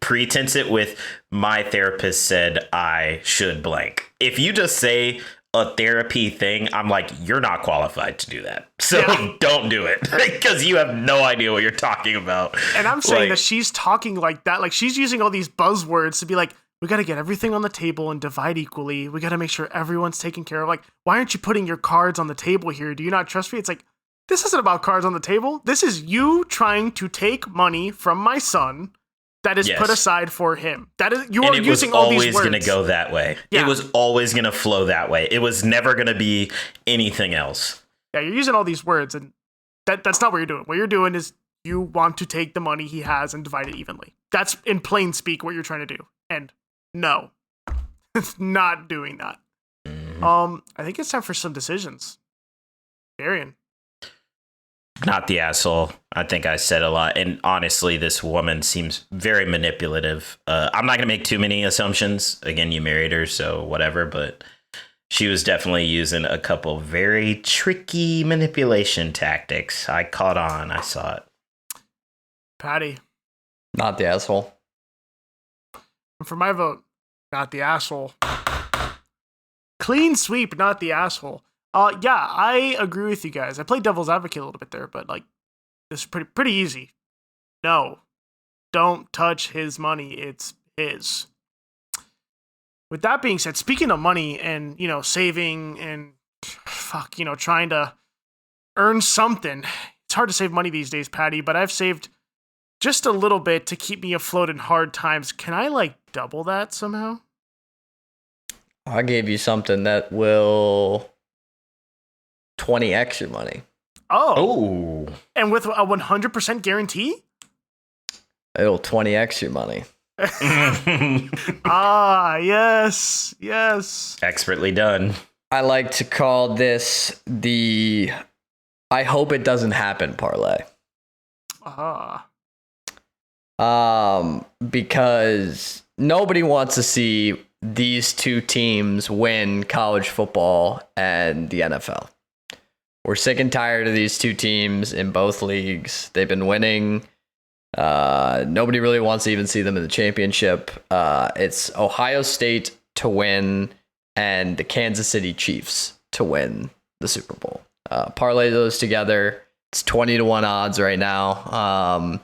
pretense it with my therapist said I should blank. If you just say a therapy thing, I'm like, you're not qualified to do that. So don't do it because you have no idea what you're talking about. And I'm saying that she's talking like that. Like, she's using all these buzzwords to be like, we got to get everything on the table and divide equally. We got to make sure everyone's taken care of. Like, why aren't you putting your cards on the table here? Do you not trust me? It's like, this isn't about cards on the table. This is you trying to take money from my son that is put aside for him. That is, you are using all these words. It was always going to go that way. Yeah. It was always going to flow that way. It was never going to be anything else. Yeah, you're using all these words, and that's not what you're doing. What you're doing is you want to take the money he has and divide it evenly. That's in plain speak what you're trying to do. And no, it's not doing that. Mm-hmm. I think it's time for some decisions. Darrien. Not the asshole. I think I said a lot. And honestly, this woman seems very manipulative. I'm not going to make too many assumptions. Again, you married her, so whatever. But she was definitely using a couple very tricky manipulation tactics. I caught on. I saw it. Paddy. Not the asshole. For my vote, not the asshole. Clean sweep, not the asshole. Yeah, I agree with you guys. I played devil's advocate a little bit there, but like, this is pretty easy. No, don't touch his money. It's his. With that being said, speaking of money and, you know, saving and trying to earn something, it's hard to save money these days, Paddy, but I've saved just a little bit to keep me afloat in hard times. Can I like double that somehow? I gave you something that will 20x your money. Oh. And with a 100% guarantee? It'll 20x your money. Yes. Expertly done. I like to call this the I hope it doesn't happen parlay. Because nobody wants to see these two teams win college football and the NFL. We're sick and tired of these two teams in both leagues. They've been winning. Nobody really wants to even see them in the championship. It's Ohio State to win and the Kansas City Chiefs to win the Super Bowl. Parlay those together. It's 20-1 odds right now.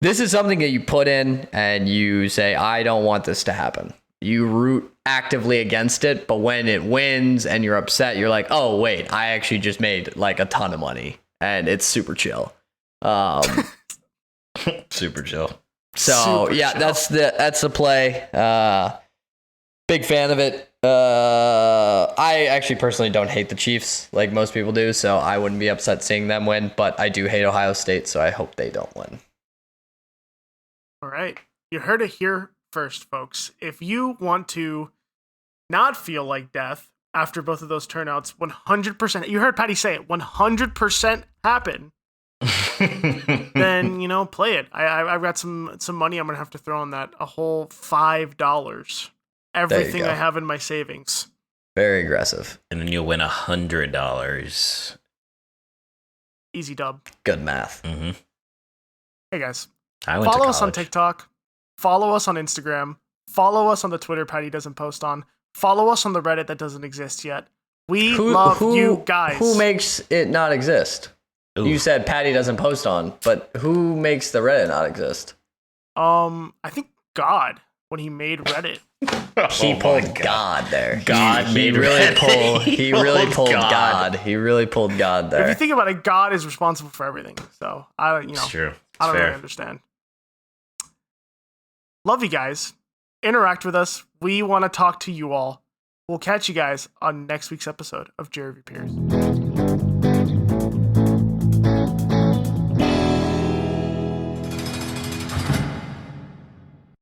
This is something that you put in and you say, I don't want this to happen. You root actively against it, but when it wins and you're upset, you're like, oh, wait, I actually just made like a ton of money and it's super chill. Super chill. So yeah, that's the play. Big fan of it. I actually personally don't hate the Chiefs like most people do, so I wouldn't be upset seeing them win, but I do hate Ohio State, so I hope they don't win. All right. You heard it here first, folks. If you want to not feel like death after both of those turnouts, 100%, you heard Paddy say it, 100% happen, then, play it. I've got some money I'm going to have to throw on that. A whole $5. Everything I have in my savings. Very aggressive. And then you'll win $100. Easy dub. Good math. Mm-hmm. Hey, guys. I went Follow to us on college. TikTok. Follow us on Instagram. Follow us on the Twitter Paddy doesn't post on. Follow us on the Reddit that doesn't exist yet. We love you guys. Who makes it not exist? Ooh. You said Paddy doesn't post on, but who makes the Reddit not exist? I think God, when he made Reddit. He Oh my pulled God there. God he made really Reddit. pulled. He really pulled God. God. He really pulled God If there. you think about it, God is responsible for everything. So I don't, It's true. It's I don't fair. really understand. Love you guys. Interact with us. We want to talk to you all. We'll catch you guys on next week's episode of Jerry Peers.